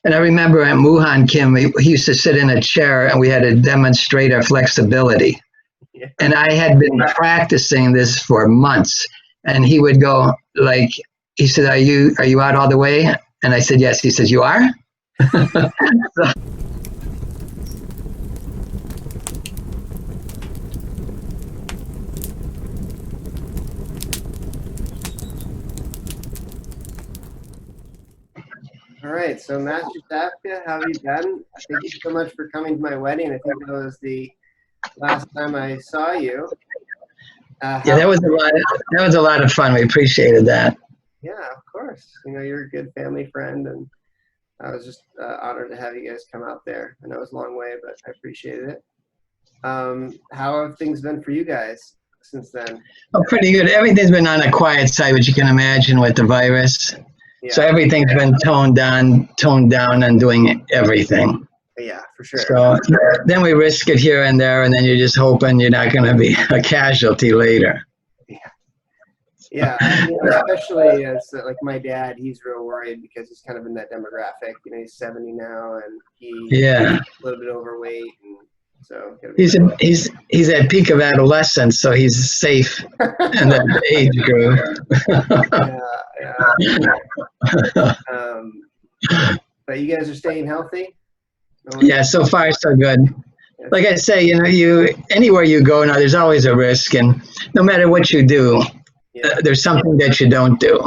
And I remember at Muhan Kim, he used to sit in a chair and we had to demonstrate our flexibility. Yeah. And I had been practicing this for months. And he would go like, he said, are you out all the way? And I said, yes. He says, you are? So, All right, so Master Zabka, how have you been? Thank you so much for coming to my wedding. I think that was the last time I saw you. yeah, that was a lot of fun. We appreciated that. Yeah, of course. You know, you're a good family friend, and I was just honored to have you guys come out there. I know it was a long way, but I appreciated it. How have things been for you guys since then? Oh, pretty good. Everything's been on a quiet side, which you can imagine with the virus. Yeah. So everything's been toned down and doing everything. Yeah, for sure. So then we risk it here and there, and then you're just hoping you're not going to be a casualty later. Yeah, you know, especially as like my dad, he's real worried because he's kind of in that demographic. You know, he's 70 now, and he's a little bit overweight, and so he's at peak of adolescence, so he's safe in that age group. But you guys are staying healthy? Yeah, so far so good. Like I say, you know, anywhere you go now, there's always a risk, and no matter what you do, there's something that you don't do,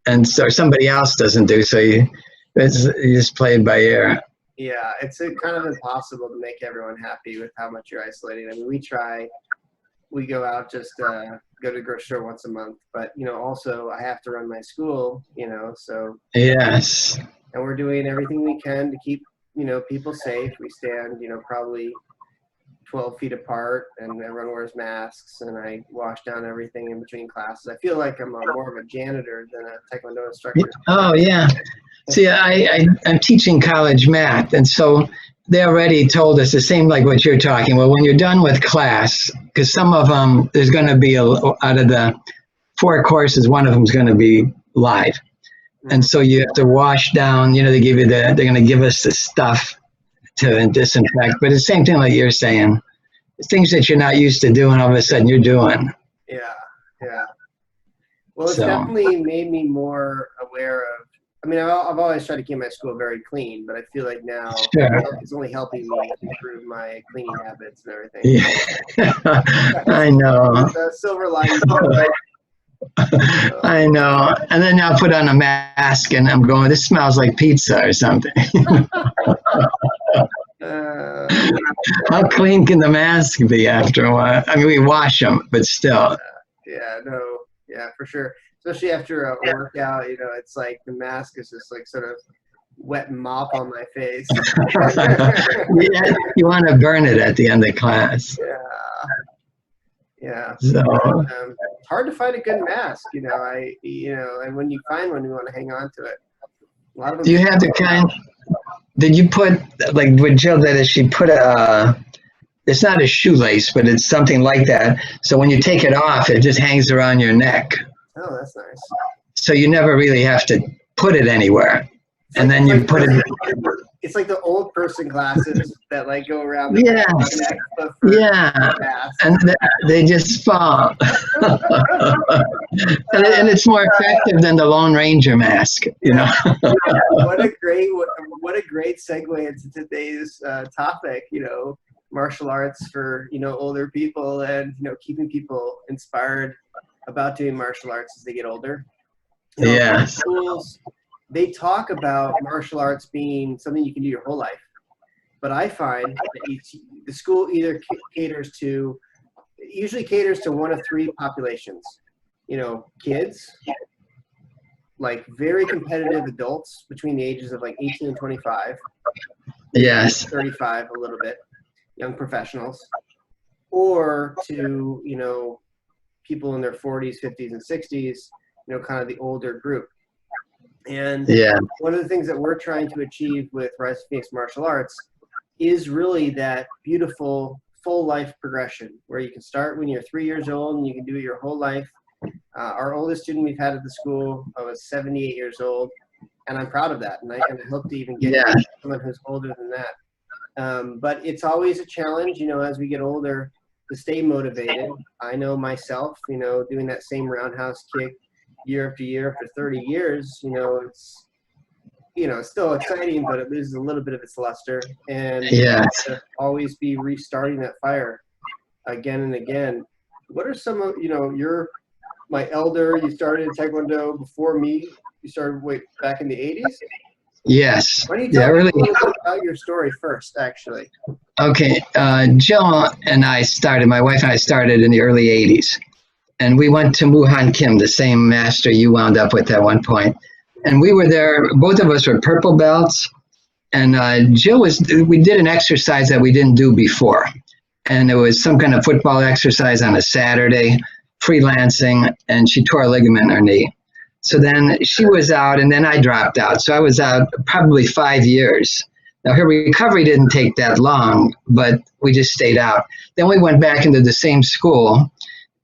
and so somebody else doesn't do. So you just play it by ear. Yeah, it's kind of impossible to make everyone happy with how much you're isolating. I mean, we go out, just go to the grocery store once a month, but you know, also I have to run my school, you know, so yes, and we're doing everything we can to keep, you know, people safe. We stand, you know, probably 12 feet apart, and everyone wears masks, and I wash down everything in between classes. I feel like I'm more of a janitor than a Taekwondo instructor. Oh yeah. See, I'm teaching college math, and so they already told us the same like what you're talking. Well, when you're done with class, because some of them, there's going to be out of the 4 courses, one of them is going to be live. And so you have to wash down, you know, they're going to give us the stuff to disinfect, but it's the same thing like you're saying, things that you're not used to doing, all of a sudden you're doing. Yeah. Well, it's definitely made me more aware of, I mean, I've always tried to keep my school very clean, but I feel like now it's only helping me improve my cleaning habits and everything. Yeah. I know. The silver lining. I know. And then I'll put on a mask and I'm going, this smells like pizza or something. How clean can the mask be after a while? I mean, we wash them, but still. Yeah, for sure. Especially after a workout, you know, it's like the mask is just like sort of wet mop on my face. Yeah, you want to burn it at the end of class. Yeah. So it's hard to find a good mask, you know. And when you find one, you want to hang on to it. A lot of them. Do you have the kind? Did you put like with Jill? That is, she put it's not a shoelace, but it's something like that. So when you take it off, it just hangs around your neck. Oh, that's nice. So you never really have to put it anywhere. And then you put it. It's like the old person glasses that like go around the neck. And they just fall. and it's more effective than the Lone Ranger mask, you know. What a great segue into today's topic, you know, martial arts for, you know, older people, and, you know, keeping people inspired about doing martial arts as they get older. You know, yeah. Schools, they talk about martial arts being something you can do your whole life, but I find that the school either usually caters to one of 3 populations. You know, kids, like very competitive adults between the ages of like 18 and 25. Yes. 35 a little bit, young professionals, or to, you know, people in their 40s, 50s, and 60s, you know, kind of the older group. And one of the things that we're trying to achieve with Rise of Phoenix Martial Arts is really that beautiful full life progression where you can start when you're 3 years old and you can do it your whole life. Our oldest student we've had at the school was 78 years old, and I'm proud of that. And I hope to even get Yeah. someone who's older than that. But it's always a challenge, you know, as we get older to stay motivated. I know myself, you know, doing that same roundhouse kick year after year after 30 years, you know, it's, you know, it's still exciting, but it loses a little bit of its luster. And Yeah. to always be restarting that fire again and again. What are some of, you know, you're my elder, you started Taekwondo before me. You started back in the 80s? Yes. Why don't you Yeah, tell me really. a little bit about your story first, actually? Okay. Jill and I started, my wife and I started in the early 80s. And we went to Muhan Kim, the same master you wound up with at one point. And we were there, both of us were purple belts. And Jill we did an exercise that we didn't do before. And it was some kind of football exercise on a Saturday, freelancing, and she tore a ligament in her knee. So then she was out, and then I dropped out. So I was out probably 5 years. Now, her recovery didn't take that long, but we just stayed out. Then we went back into the same school.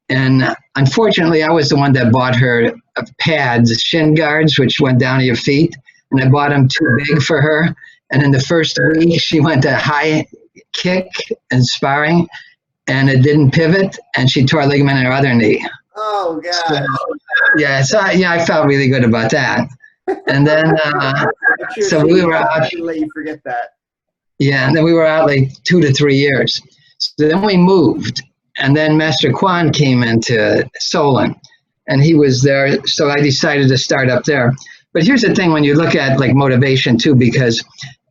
And unfortunately, I was the one that bought her pads, shin guards, which went down to your feet. And I bought them too big for her. And in the first week, she went to high kick and sparring, and it didn't pivot, and she tore a ligament in her other knee. Oh, God. Yeah, I felt really good about that. And then, Sure so we were out. Let you forget that. Yeah, and then we were out like 2 to 3 years. So then we moved, and then Master Kwan came into Solon, and he was there. So I decided to start up there. But here's the thing: when you look at like motivation too, because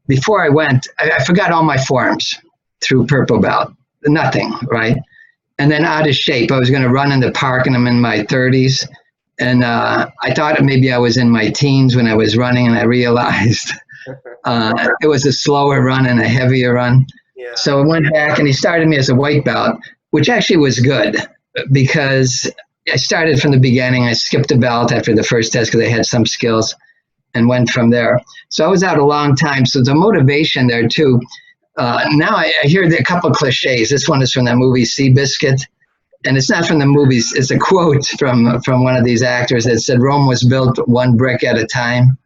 before I went, I forgot all my forms through purple belt, nothing, right? And then out of shape. I was going to run in the park, and I'm in my 30s. And I thought maybe I was in my teens when I was running, and I realized it was a slower run and a heavier run. Yeah. So I went back, and he started me as a white belt, which actually was good because I started from the beginning. I skipped a belt after the first test because I had some skills and went from there. So I was out a long time. So the motivation there too. Now I hear a couple of cliches. This one is from that movie Seabiscuit, and it's not from the movies. It's a quote from one of these actors that said, "Rome was built one brick at a time."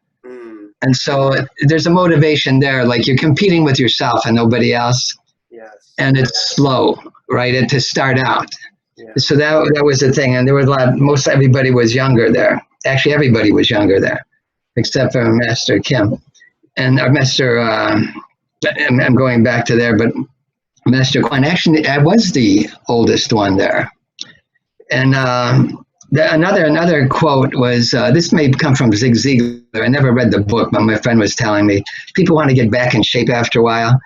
And so there's a motivation there, like you're competing with yourself and nobody else. Yes. And it's slow, right? To start out. Yeah. So that was the thing. And there was most everybody was younger there. Actually, everybody was younger there, except for Master Kim. And our Master, I'm going back to there, but Master Kwan, actually, I was the oldest one there. And another quote was, this may come from Zig Ziglar. I never read the book, but my friend was telling me, people want to get back in shape after a while.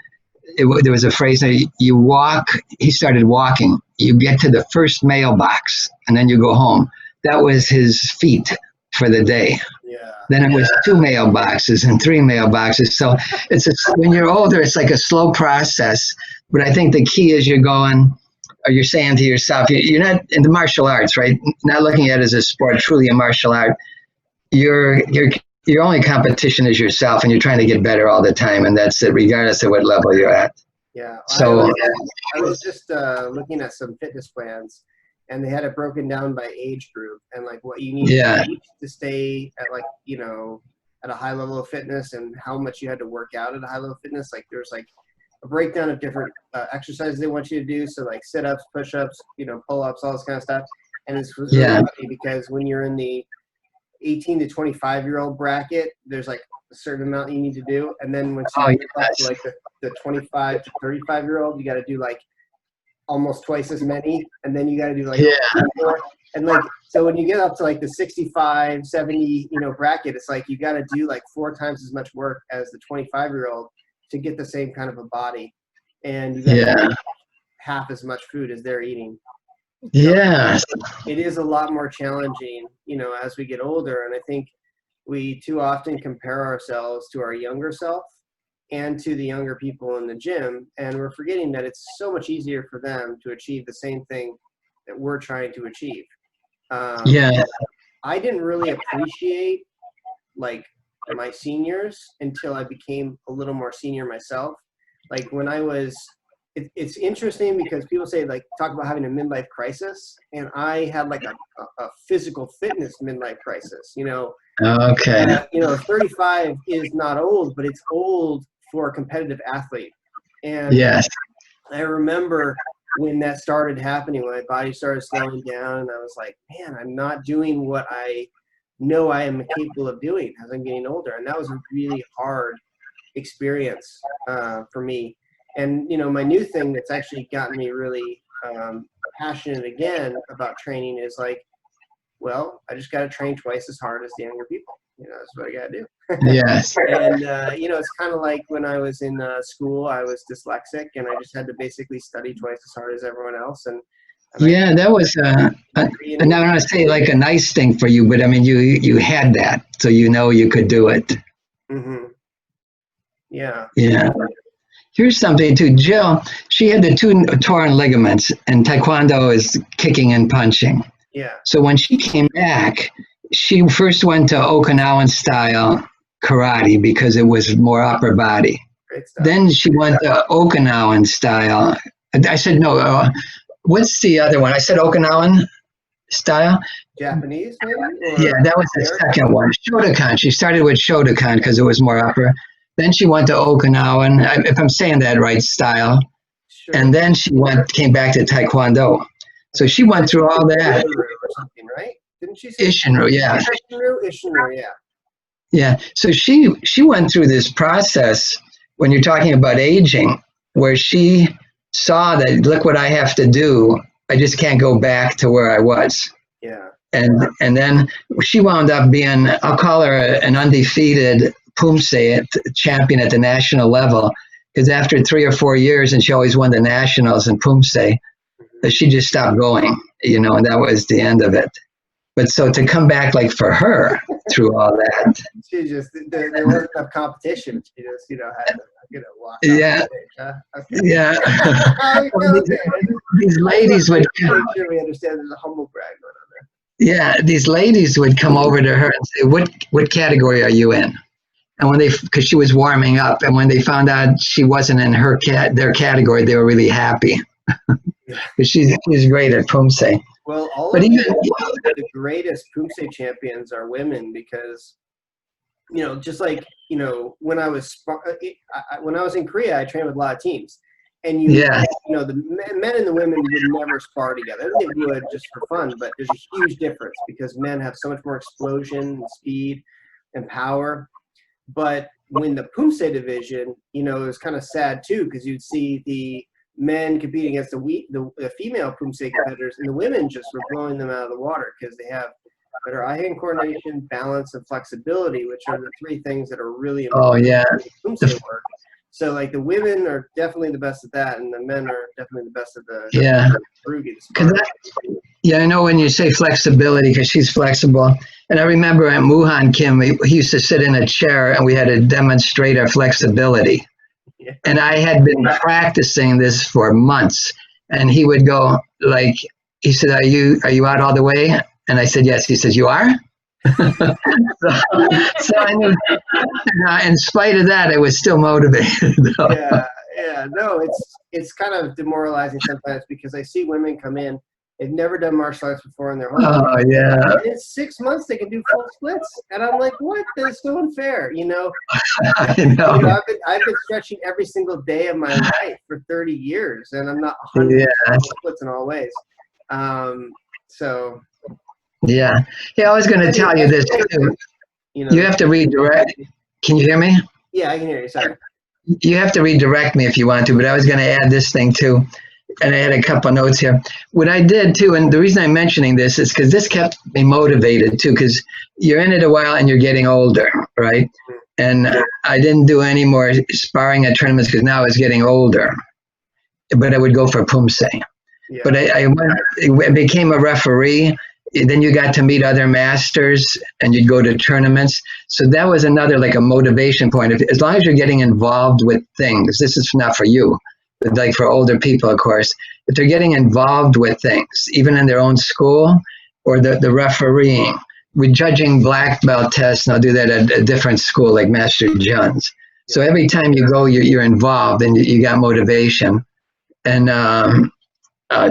There was a phrase, you walk, he started walking, you get to the first mailbox, and then you go home. That was his feat for the day. Yeah. Then it was 2 mailboxes and 3 mailboxes. So when you're older, it's like a slow process. But I think the key is you're saying to yourself, you're not in the martial arts, right? Not looking at it as a sport, truly a martial art. Your only competition is yourself, and you're trying to get better all the time, and that's it, regardless of what level you're at. Yeah. So I was just looking at some fitness plans, and they had it broken down by age group and like what you need to eat to stay at, like, you know, at a high level of fitness, and how much you had to work out at a high level of fitness. Like there's like a breakdown of different exercises they want you to do. So like sit-ups, push-ups, you know, pull-ups, all this kind of stuff. And it's really funny because when you're in the 18 to 25-year-old bracket, there's like a certain amount you need to do. And then once you get up to like the 25 to 35-year-old, you got to do like almost twice as many. And then you got to do like more. And like, so when you get up to like the 65, 70, you know, bracket, it's like you got to do like 4 times as much work as the 25-year-old to get the same kind of a body. And you got to eat half as much food as they're eating. Yeah. It is a lot more challenging, you know, as we get older. And I think we too often compare ourselves to our younger self and to the younger people in the gym. And we're forgetting that it's so much easier for them to achieve the same thing that we're trying to achieve. I didn't really appreciate like my seniors until I became a little more senior myself. Like when I was it's interesting because people say, like, talk about having a midlife crisis, and I had like a physical fitness midlife crisis. Okay. 35 is not old, but it's old for a competitive athlete. And Yes. I remember when that started happening, when my body started slowing down, and I was like, man, I'm not doing what I know I am capable of doing as I'm getting older. And that was a really hard experience for me. And, my new thing that's actually gotten me really passionate again about training is like, well, I just got to train twice as hard as the younger people. That's what I got to do. Yes. And, it's kind of like when I was in school, I was dyslexic, and I just had to basically study twice as hard as everyone else. And Yeah, that was, and I don't want to say like a nice thing for you, but I mean, you had that, so you could do it. Mm-hmm. Yeah. Yeah. Here's something too. Jill, she had the 2 torn ligaments, and Taekwondo is kicking and punching. Yeah. So when she came back, she first went to Okinawan style karate because it was more upper body. Great stuff. Then she went to Okinawan style. I said, no, what's the other one? I said Okinawan style. Japanese, maybe? Yeah, that was the second one. Shotokan. She started with Shotokan because it was more upper. Then she went to Okinawan, if I'm saying that right, style. Sure. And then she came back to Taekwondo. So she went through all that. Or something, right? Didn't she say Ishinru, yeah. Ishinru, yeah. Yeah. So she went through this process when you're talking about aging, where she saw that, look what I have to do. I just can't go back to where I was. Yeah. And then she wound up being, I'll call her an undefeated Pumse champion at the national level, because after 3 or 4 years, and she always won the nationals in Pumse, she just stopped going, and that was the end of it. But so to come back like for her through all that. She just, there wasn't enough competition. She just, had to walk off Yeah. the stage, huh? Okay. Yeah. These ladies would make sure we understand there's a humble brag going on there. Yeah, these ladies would come over to her and say, what category are you in? And because she was warming up, and when they found out she wasn't in their category, they were really happy. Because she's great at Pumse. Well, the greatest Pumse champions are women, because, just like, when I was in Korea, I trained with a lot of teams. And the men and the women would never spar together. They would just for fun, but there's a huge difference because men have so much more explosion and speed and power. But when the Pumse division, it was kind of sad too, because you'd see the men competing against the female Pumse competitors, and the women just were blowing them out of the water because they have better eye-hand coordination, balance, and flexibility, which are the 3 things that are really important in Pumse work. So, like, the women are definitely the best at that, and the men are definitely the best at the Rugi. Yeah, I know when you say flexibility, because she's flexible. And I remember at Muhan Kim, he used to sit in a chair, and we had to demonstrate our flexibility. Yeah. And I had been practicing this for months. And he would go, like, he said, are you out all the way? And I said, yes. He says, you are? so I knew, in spite of that, I was still motivated. No, it's kind of demoralizing sometimes, because I see women come in, they've never done martial arts before in their whole life. Oh yeah. And in 6 months they can do full splits, and I'm like, what? That's so unfair, I know. I've been stretching every single day of my life for 30 years, and I'm not 100% splits in all ways. Yeah, I was going to tell you this too. You have to redirect. Can you hear me? Yeah, I can hear you. Sorry. You have to redirect me if you want to, but I was going to add this thing too. And I had a couple of notes here. What I did too, and the reason I'm mentioning this is because this kept me motivated too, because you're in it a while and you're getting older, right? And I didn't do any more sparring at tournaments because now I was getting older. But I would go for Pumse. Yeah. But I became a referee. Then you got to meet other masters and you'd go to tournaments. So that was another, like, a motivation point. As long as you're getting involved with things, this is not for you, but like for older people, of course, if they're getting involved with things, even in their own school or the refereeing, we're judging black belt tests, and I'll do that at a different school like Master John's. So every time you go, you're involved and you got motivation. and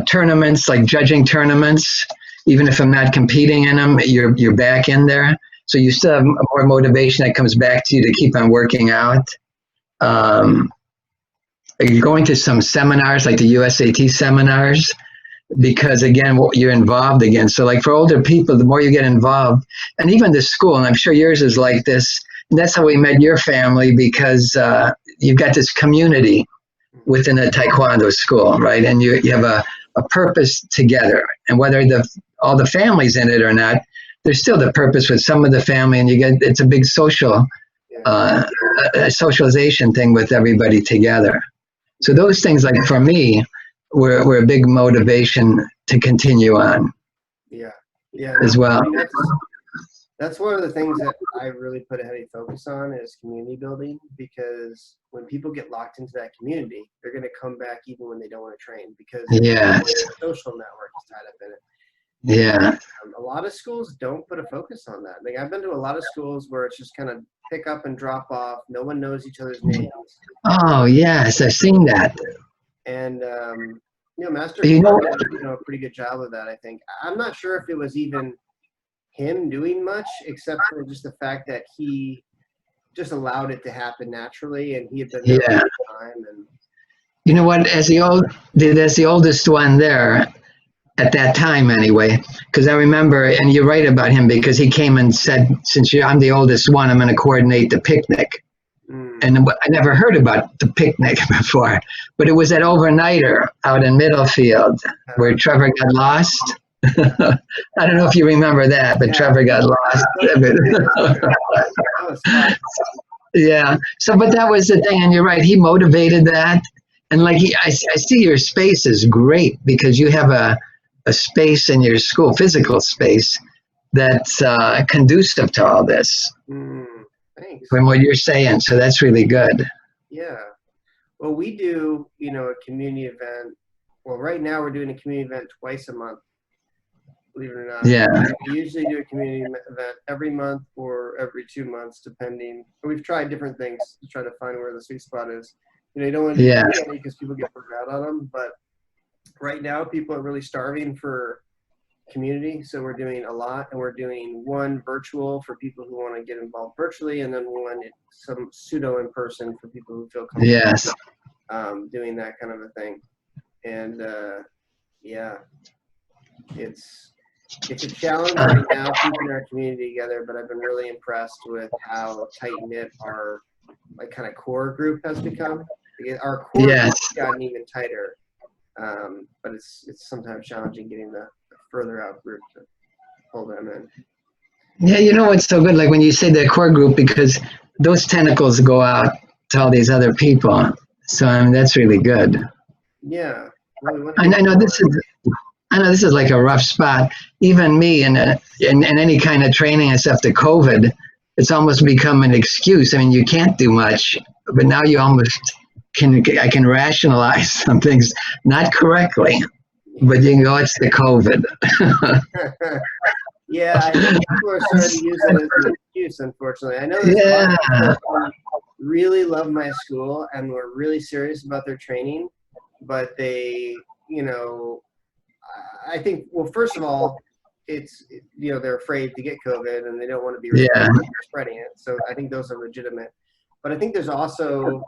tournaments, like judging tournaments. Even if I'm not competing in them, you're back in there. So you still have more motivation that comes back to you to keep on working out. You're going to some seminars like the USAT seminars, because again, you're involved again. So like for older people, the more you get involved, and even the school, and I'm sure yours is like this, and that's how we met your family, because you've got this community within a Taekwondo school, right? And you have a purpose together. And whether all the family's in it or not, there's still the purpose with some of the family, and it's a big social socialization thing with everybody together. So those things, like for me, were a big motivation to continue on. Yeah, as well. I mean, that's one of the things that I really put a heavy focus on is community building, because when people get locked into that community, they're going to come back even when they don't want to train, because the social network is tied up in it. Yeah. A lot of schools don't put a focus on that. Like I've been to a lot of schools where it's just kind of pick up and drop off. No one knows each other's names. Oh yes, I've seen that. And Master did a pretty good job of that, I think. I'm not sure if it was even him doing much, except for just the fact that he just allowed it to happen naturally, and he had been there all the time. And you know what? As the oldest one there at that time, anyway, because I remember, and you're right about him, because he came and said, "Since I'm the oldest one, I'm going to coordinate the picnic." And I never heard about the picnic before, but it was that overnighter out in Middlefield where Trevor got lost. I don't know if you remember that, but Trevor got lost. Yeah. So, but that was the thing, and you're right. He motivated that, and like I see your space is great, because you have a space in your school, physical space, that's conducive to all this. Thanks. From what you're saying, so that's really good. Yeah. Well, we do, a community event. Well, right now we're doing a community event twice a month, believe it or not. Yeah. We usually do a community event every month or every 2 months, depending. We've tried different things to try to find where the sweet spot is. You don't want to do too many because people get burnt out on them. But right now, people are really starving for community, so we're doing a lot, and we're doing one virtual for people who want to get involved virtually, and then one some pseudo in person for people who feel comfortable doing that kind of a thing. And it's a challenge right now keeping our community together, but I've been really impressed with how tight knit our kind of core group has become. Our core group has gotten even tighter, but it's sometimes challenging getting the further out group to pull them in. Yeah, what's so good, like when you say the core group, because those tentacles go out to all these other people. So that's really good. Yeah. Well, I know this is like a rough spot. Even me in any kind of training except the COVID, it's almost become an excuse. I mean, you can't do much, but now you almost I can rationalize some things, not correctly. But you can go, it's the COVID. Yeah, I think people are starting to use it as an excuse, unfortunately. I know there's a lot of people who really love my school and were really serious about their training, but they, I think, well, first of all, it's, they're afraid to get COVID and they don't want to be spreading it. So I think those are legitimate. But I think there's also,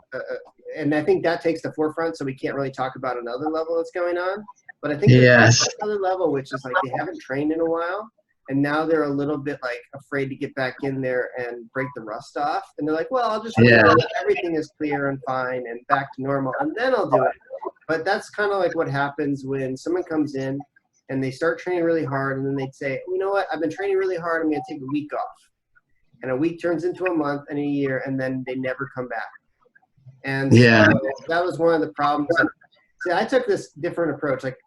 and I think that takes the forefront, so we can't really talk about another level that's going on. But I think there's another level, which is like they haven't trained in a while, and now they're a little bit like afraid to get back in there and break the rust off. And they're like, well, I'll just wait until everything is clear and fine and back to normal, and then I'll do it. But that's kind of like what happens when someone comes in and they start training really hard, and then they'd say, you know what, I've been training really hard, I'm going to take a week off. And a week turns into a month and a year, and then they never come back. And so that was one of the problems. See, I took this different approach. Like,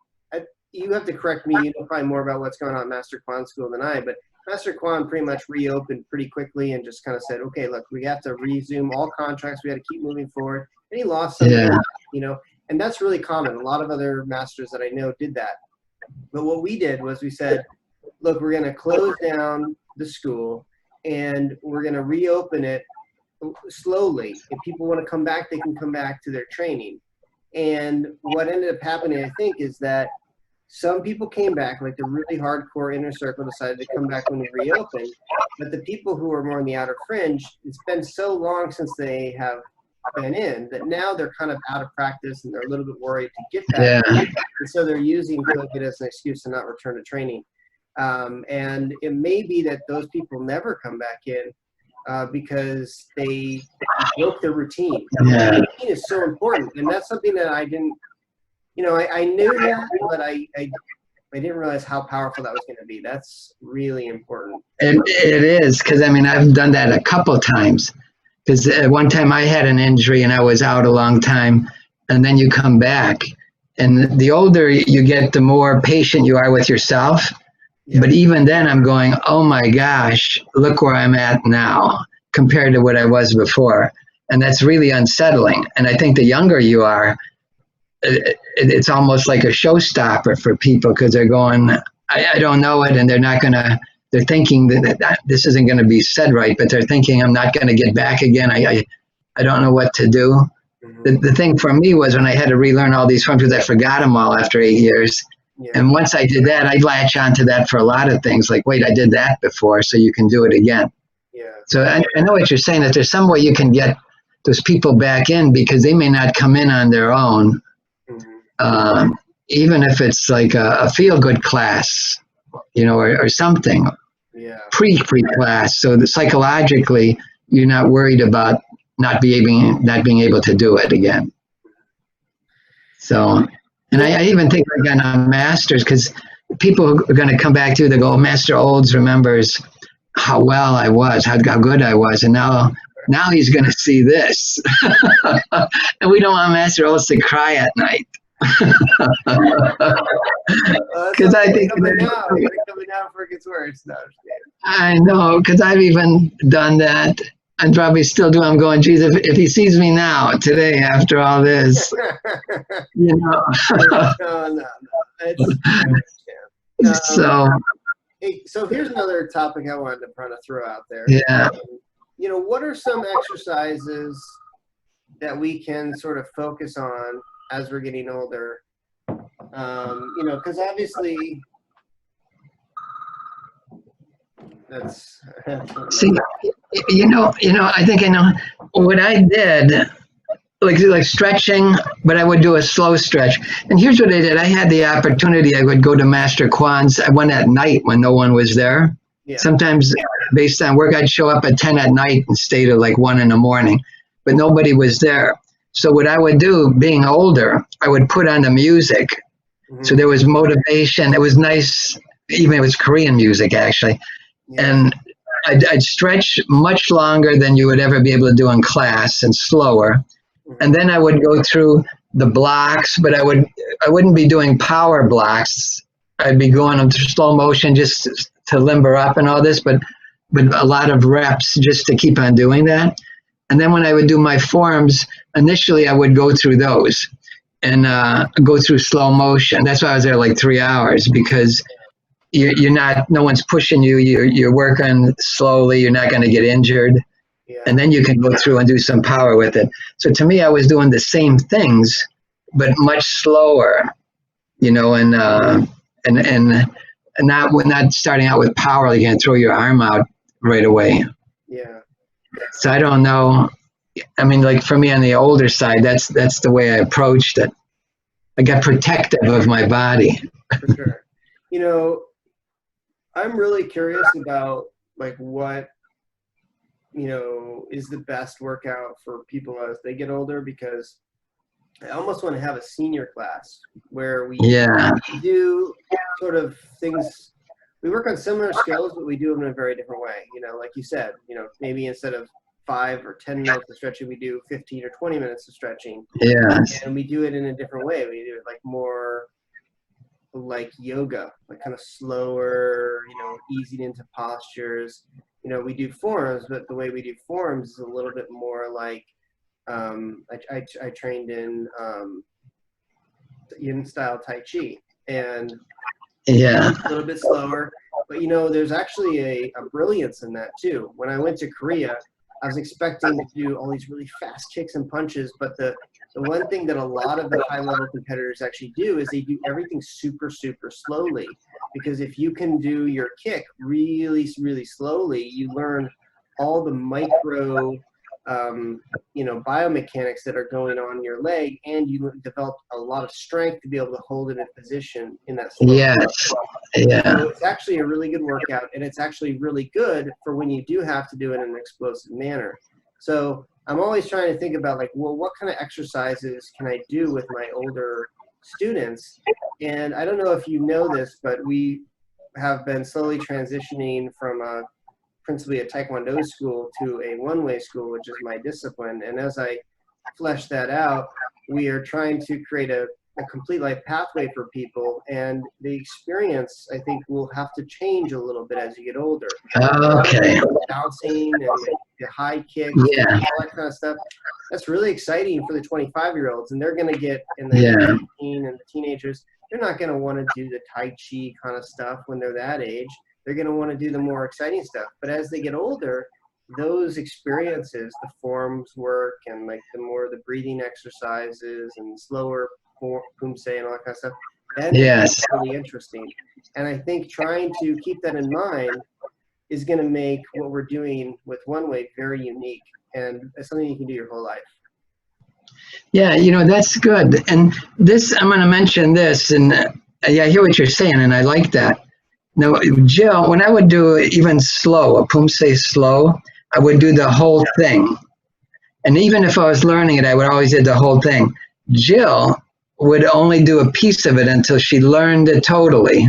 you have to correct me. You know probably more about what's going on at Master Kwan School than I, but Master Kwan pretty much reopened pretty quickly and just kind of said, okay, look, we have to resume all contracts. We got to keep moving forward. And he lost some, and that's really common. A lot of other masters that I know did that. But what we did was we said, look, we're going to close down the school and we're going to reopen it slowly. If people want to come back, they can come back to their training. And what ended up happening, I think, is that some people came back, like the really hardcore inner circle decided to come back when we reopened. But the people who are more in the outer fringe, it's been so long since they have been in that now they're kind of out of practice and they're a little bit worried to get back. Yeah. And so they're using COVID as an excuse to not return to training. And it may be that those people never come back in because they broke their routine. Yeah. The routine is so important. And that's something that I didn't, I knew that, but I didn't realize how powerful that was going to be. That's really important. It is, because I mean, I've done that a couple times. Because at one time I had an injury and I was out a long time, and then you come back. And the older you get, the more patient you are with yourself. Yeah. But even then I'm going, oh my gosh, look where I'm at now compared to what I was before. And that's really unsettling. And I think the younger you are, it's almost like a showstopper for people because they're going, I don't know it, and they're not going to. They're thinking that this isn't going to be said right, but they're thinking I'm not going to get back again. I don't know what to do. Mm-hmm. The thing for me was when I had to relearn all these forms because I forgot them all after 8 years. Yeah. And once I did that, I'd latch onto that for a lot of things. Like, wait, I did that before, so you can do it again. Yeah. So I know what you're saying, that there's some way you can get those people back in because they may not come in on their own. Mm-hmm. Even if it's like a feel-good class, or something, yeah, pre-class, so that psychologically you're not worried about not being able to do it again. So, and I even think again on masters, because people are going to come back to, they go, Master Olds remembers how well I was, how good I was, and now he's going to see this, and we don't want Master Olds to cry at night. Because I think coming out for it gets worse. No, I know, because I've even done that. I'm probably still doing. I'm going, geez, if he sees me now today after all this, No. So here's another topic I wanted to kind of throw out there. Yeah. What are some exercises that we can sort of focus on as we're getting older? Because obviously that's see, I think I know what I did, like stretching, but I would do a slow stretch. And here's what I did. I had the opportunity. I would go to Master Kwan's. I went at night when no one was there. Yeah. Sometimes based on work, I'd show up at 10 at night and stay till like 1 in the morning, but nobody was there. So what I would do, being older, I would put on the music. Mm-hmm. So there was motivation. It was nice. Even it was Korean music, actually. Yeah. And I'd stretch much longer than you would ever be able to do in class and slower. Mm-hmm. And then I would go through the blocks, but I wouldn't be doing power blocks. I'd be going into slow motion just to limber up and all this, but a lot of reps just to keep on doing that. And then when I would do my forms, initially I would go through those and go through slow motion. That's why I was there like 3 hours, because you're not, no one's pushing you. You're working slowly. You're not going to get injured. Yeah. And then you can go through and do some power with it. So to me, I was doing the same things, but much slower, and not starting out with power. You can't throw your arm out right away. Yeah. So I don't know. I mean, like for me on the older side, that's the way I approached it. I got protective of my body. For sure. I'm really curious about like what, is the best workout for people as they get older, because I almost want to have a senior class where we do sort of things. We work on similar skills, but we do them in a very different way. Like you said, maybe instead of 5 or 10 minutes of stretching, we do 15 or 20 minutes of stretching. Yes. And we do it in a different way. We do it like more like yoga, like kind of slower, easing into postures. We do forms, but the way we do forms is a little bit more like, I trained in yin style Tai Chi, and a little bit slower, but there's actually a brilliance in that too. When I went to Korea, I was expecting to do all these really fast kicks and punches, but the one thing that a lot of the high-level competitors actually do is they do everything super, super slowly. Because if you can do your kick really, really slowly, you learn all the micro, biomechanics that are going on in your leg, and you develop a lot of strength to be able to hold it in position in that slow. Yes. Yeah. So it's actually a really good workout, and it's actually really good for when you do have to do it in an explosive manner. So I'm always trying to think about, like, well, what kind of exercises can I do with my older students? And I don't know if you know this, but we have been slowly transitioning from principally a Taekwondo school to a one-way school, which is my discipline. And as I flesh that out, we are trying to create a complete life pathway for people, and the experience, I think, will have to change a little bit as you get older. Okay. Bouncing and the high kicks, Yeah. all that kind of stuff. That's really exciting for the 25-year-olds, and they're going to get in the 18 and the teenagers. They're not going to want to do the Tai Chi kind of stuff when they're that age. They're going to want to do the more exciting stuff. But as they get older, those experiences, the forms work, and like the breathing exercises and slower pumse and all that kind of stuff, that's really interesting. And I think trying to keep that in mind is going to make what we're doing with One Way very unique, and it's something you can do your whole life. Yeah, that's good. And this, I'm going to mention this, and I hear what you're saying, and I like that. Now, Jill, when I would do even slow, a pumse slow, I would do the whole thing. And even if I was learning it, I would always do the whole thing. Jill would only do a piece of it until she learned it totally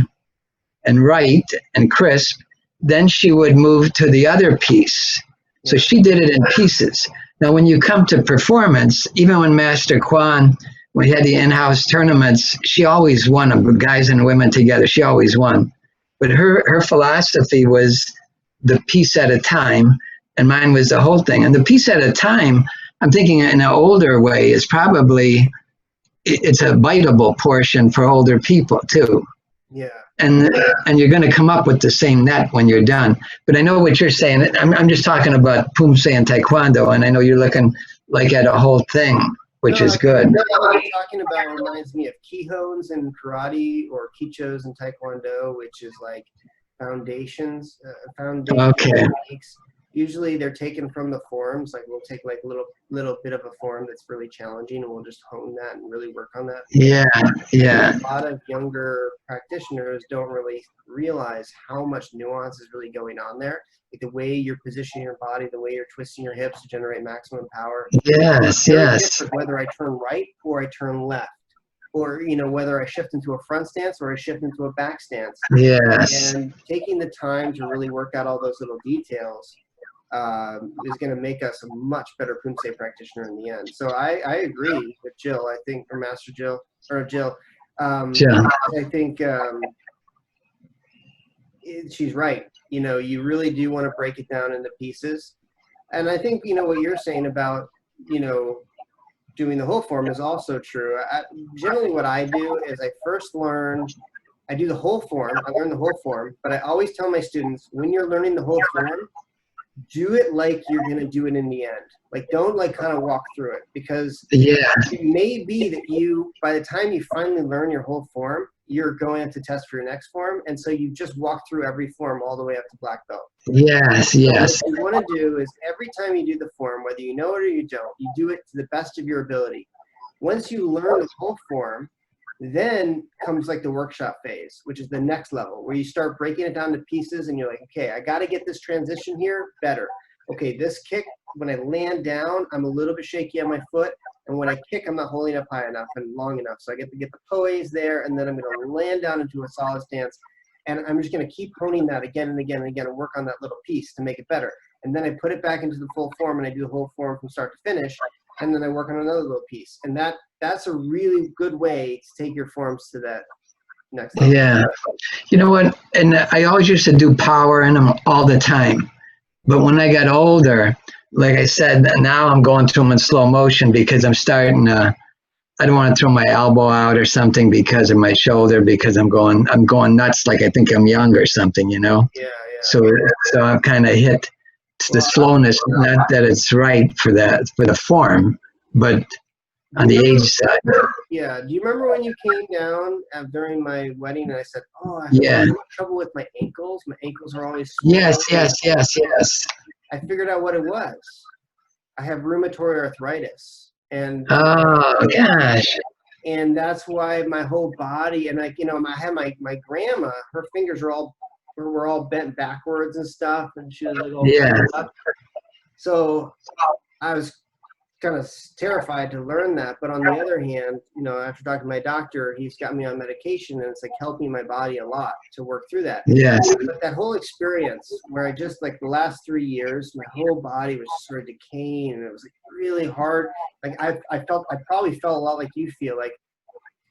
and right and crisp. Then she would move to the other piece. So she did it in pieces. Now, when you come to performance, even when Master Kwan, when we had the in-house tournaments, she always won them, guys and women together. She always won. But her philosophy was the piece at a time, and mine was the whole thing. And the piece at a time, I'm thinking in an older way, is probably, it's a biteable portion for older people too. Yeah. And you're going to come up with the same net when you're done. But I know what you're saying. I'm just talking about pumse and taekwondo, and I know you're looking like at a whole thing, which is good. What you're talking about reminds me of kihons in karate or kichos in taekwondo, which is like foundations. Okay. Techniques. Usually they're taken from the forms. Like we'll take like a little bit of a form that's really challenging, and we'll just hone that and really work on that. Yeah. A lot of younger practitioners don't really realize how much nuance is really going on there. Like the way you're positioning your body, the way you're twisting your hips to generate maximum power. Yes. Whether I turn right or I turn left, or whether I shift into a front stance or I shift into a back stance. Yes. And taking the time to really work out all those little details is going to make us a much better pumse practitioner in the end. So I agree with Jill. I think, or Master Jill, or Jill. I think she's right. You really do want to break it down into pieces. And I think, what you're saying about, doing the whole form is also true. Generally what I do is I do the whole form. I learn the whole form, but I always tell my students, when you're learning the whole form, do it like you're going to do it in the end. Like, don't kind of walk through it, because it may be that by the time you finally learn your whole form, you're going to test for your next form. And so you just walk through every form all the way up to black belt. Yes. So what you want to do is every time you do the form, whether you know it or you don't, you do it to the best of your ability. Once you learn the whole form, then comes like the workshop phase, which is the next level, where you start breaking it down to pieces, and you're like, okay, I got to get this transition here better. Okay, this kick, when I land down, I'm a little bit shaky on my foot, and when I kick, I'm not holding up high enough and long enough. So I get to get the poise there, and then I'm going to land down into a solid stance, and I'm just going to keep honing that again and again and again and work on that little piece to make it better. And then I put it back into the full form, and I do the whole form from start to finish, and then I work on another little piece. And that's a really good way to take your forms to that next level. Yeah. You know what? And I always used to do power in them all the time. But when I got older, like I said, now I'm going through them in slow motion, because I'm starting to, I don't want to throw my elbow out or something because of my shoulder, because I'm going nuts, like I think I'm young or something, Yeah. So I'm kind of hit It's the slowness, not that it's right for the form, but on the age side. Yeah. Do you remember when you came down during my wedding and I said, "Oh, I Yeah. have trouble with my ankles. My ankles are always swollen." Yes. I figured out what it was. I have rheumatoid arthritis, and Oh gosh. and that's why my whole body, and I had my grandma, her fingers were all bent backwards and stuff, and she was like all Yeah. up. So I was kind of terrified to learn that. But on the other hand, after talking to my doctor, he's got me on medication, and it's like helping my body a lot to work through that. Yes. But that whole experience where I just, like, the last 3 years, my whole body was just sort of decaying, and it was like really hard. Like I probably felt a lot like you feel. Like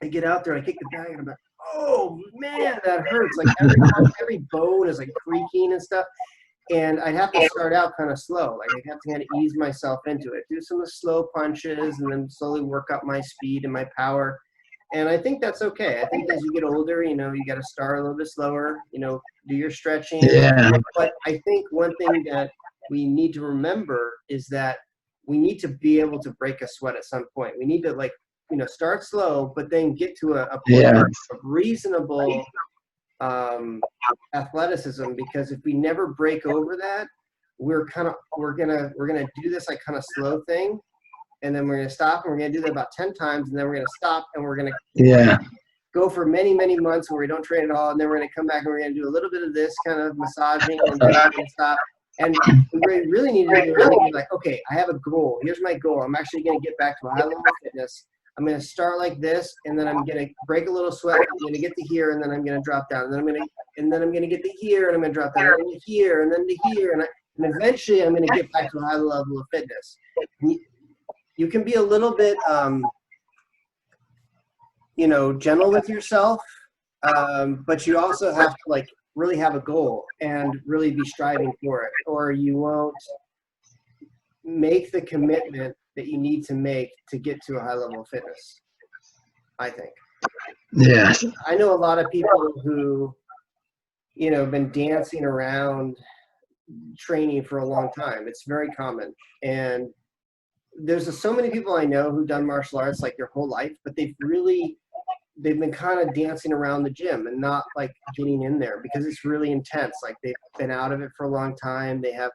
I get out there, I kick the bag, and I'm like, oh man, that hurts. Like every bone is like creaking and stuff. And I'd have to start out kind of slow. Like I'd have to kind of ease myself into it, do some of the slow punches, and then slowly work up my speed and my power. And I think that's okay. I think as you get older, you got to start a little bit slower, do your stretching. Yeah. But I think one thing that we need to remember is that we need to be able to break a sweat at some point. We need to, like, start slow, but then get to a point of reasonable athleticism, because if we never break over that, we're gonna do this like kind of slow thing, and then we're gonna stop, and we're gonna do that about 10 times, and then we're gonna stop, and we're gonna go for many months where we don't train at all, and then we're gonna come back and we're gonna do a little bit of this kind of massaging, and then we're gonna stop. And we really need to do is like, okay, I have a goal. Here's my goal. I'm actually gonna get back to a high level of fitness. I'm going to start like this, and then I'm going to break a little sweat. I'm going to get to here, and then I'm going to drop down. And then I'm going to get to here, and I'm going to drop down, and to here, and then to here, and eventually I'm going to get back to a high level of fitness. You can be a little bit, gentle with yourself, but you also have to, like, really have a goal and really be striving for it, or you won't make the commitment that you need to make to get to a high level of fitness, I think. Yeah. I know a lot of people who, have been dancing around training for a long time. It's very common. And there's so many people I know who've done martial arts like their whole life, but they've been kind of dancing around the gym and not, like, getting in there because it's really intense. Like, they've been out of it for a long time. I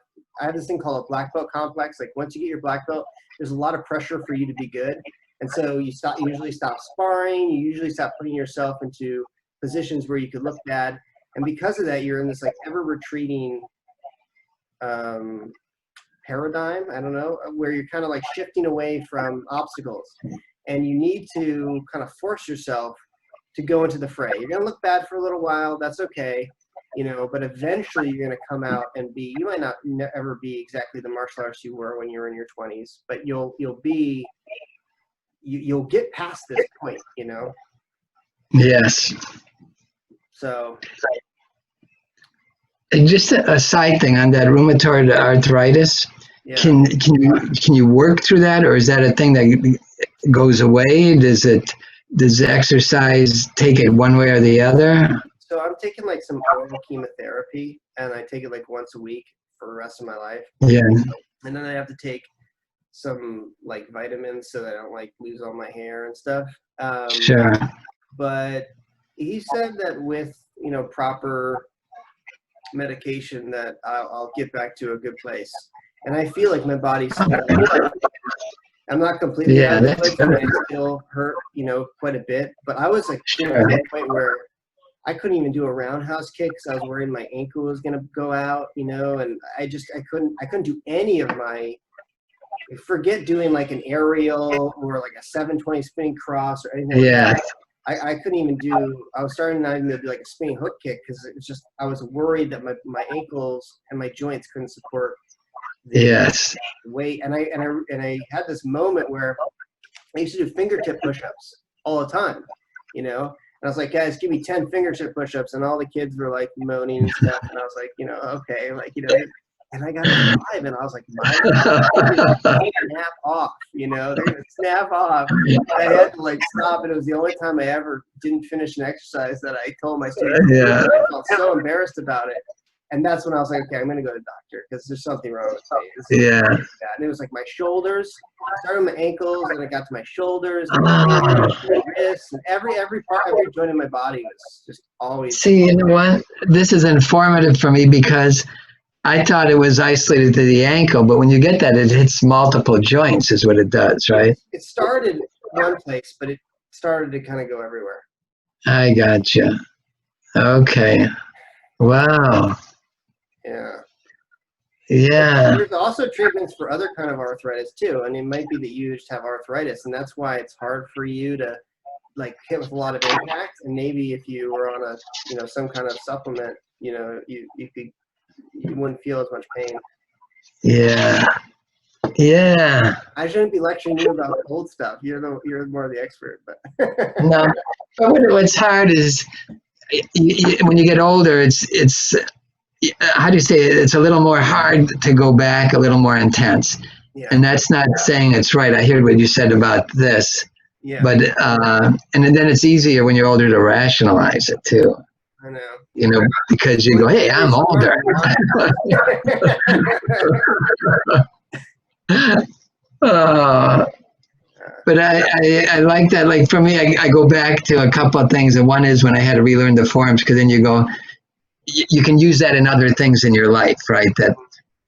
have this thing called a black belt complex. Like, once you get your black belt, there's a lot of pressure for you to be good. And so you usually stop sparring. You usually stop putting yourself into positions where you could look bad. And because of that, you're in this, like, ever retreating paradigm, I don't know, where you're kind of like shifting away from obstacles. And you need to kind of force yourself to go into the fray. You're going to look bad for a little while. That's okay. But eventually you're going to come out and you might not ever be exactly the martial artist you were when you were in your 20s, but you'll get past this point, Yes. So. And just a side thing on that rheumatoid arthritis. Yeah. Can you work through that, or is that a thing that goes away? Does the exercise take it one way or the other? So I'm taking, like, some oral chemotherapy, and I take it like once a week for the rest of my life. Yeah. And then I have to take some, like, vitamins so that I don't, like, lose all my hair and stuff. Sure. But he said that with, proper medication that I'll get back to a good place. And I feel like my body's still I'm not completely out of it. I still hurt, quite a bit. But I was, like, to the point where I couldn't even do a roundhouse kick because I was worried my ankle was going to go out, and I couldn't do any of my, forget doing, like, an aerial or like a 720 spinning cross or anything like that. I couldn't even I was starting not even to do, like, a spinning hook kick because it was just, I was worried that my ankles and my joints couldn't support the weight. And I had this moment where I used to do fingertip push-ups all the time, And I was like, guys, give me 10 fingertip push-ups. And all the kids were, like, moaning and stuff. And I was like, okay. Like, and I got to 5, and I was like, they're going to snap off, they're going to snap off. And I had to, like, stop. And it was the only time I ever didn't finish an exercise that I told my students. I felt so embarrassed about it. And that's when I was like, okay, I'm going to go to the doctor because there's something wrong with me. This is Yeah. really bad. And it was like my shoulders. I started with my ankles, and I got to my shoulders, and Oh. my wrists, and every part, every joint in my body was just always. See, you know what? This is informative for me because I thought it was isolated to the ankle, but when you get that, it hits multiple joints, is what it does, right? It started one place, but it started to kind of go everywhere. I gotcha. Okay. Wow. Yeah. Yeah. There's also treatments for other kind of arthritis too, and it might be that you just have arthritis, and that's why it's hard for you to like hit with a lot of impact. And maybe if you were on a some kind of supplement, you wouldn't feel as much pain. Yeah. Yeah. I shouldn't be lecturing you about old stuff. You're more the expert, but No. But what's hard is when you get older, it's how do you say it? It's a little more hard to go back, a little more intense. yeah. And that's not saying it's right. I heard what you said about this. Yeah. But and then it's easier when you're older to rationalize it too. I know. Because you go, hey, I'm older. But I like that. Like for me, I go back to a couple of things, and one is when I had to relearn the forms, because then you go, you can use that in other things in your life, right? That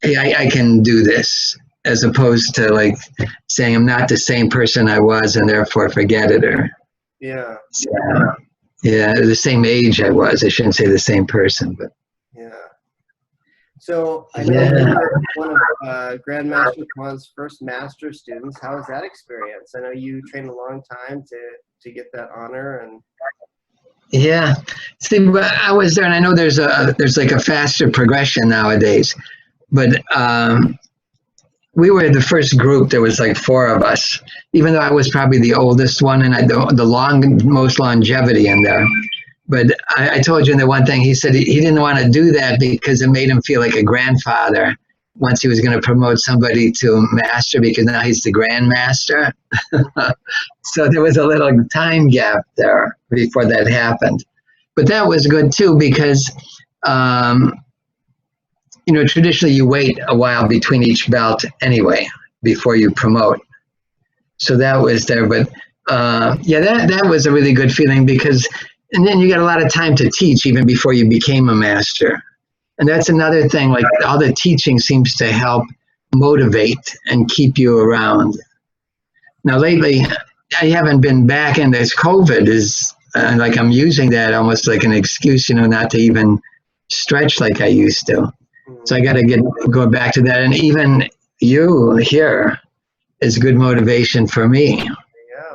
hey, I can do this, as opposed to like saying I'm not the same person I was, and therefore forget it, or yeah, the same age I was. I shouldn't say the same person, but yeah. So I know you were one of Grandmaster Kwan's first master students. How was that experience? I know you trained a long time to get that honor, and yeah. See, I was there, and I know there's like a faster progression nowadays, but we were the first group. There was like 4 of us, even though I was probably the oldest one and I the most longevity in there. But I told you in the one thing, he said he didn't want to do that because it made him feel like a grandfather once he was going to promote somebody to master, because now he's the grandmaster. So there was a little time gap there before that happened. But that was good too, because traditionally you wait a while between each belt anyway before you promote. So that was there. But that was a really good feeling, because and then you got a lot of time to teach even before you became a master. And that's another thing, like all the teaching seems to help motivate and keep you around. Now lately, I haven't been back, and this COVID is like I'm using that almost like an excuse, not to even stretch like I used to. So I got to go back to that. And even you here is good motivation for me.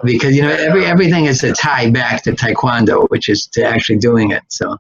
Because everything is a tie back to Taekwondo, which is to actually doing it. So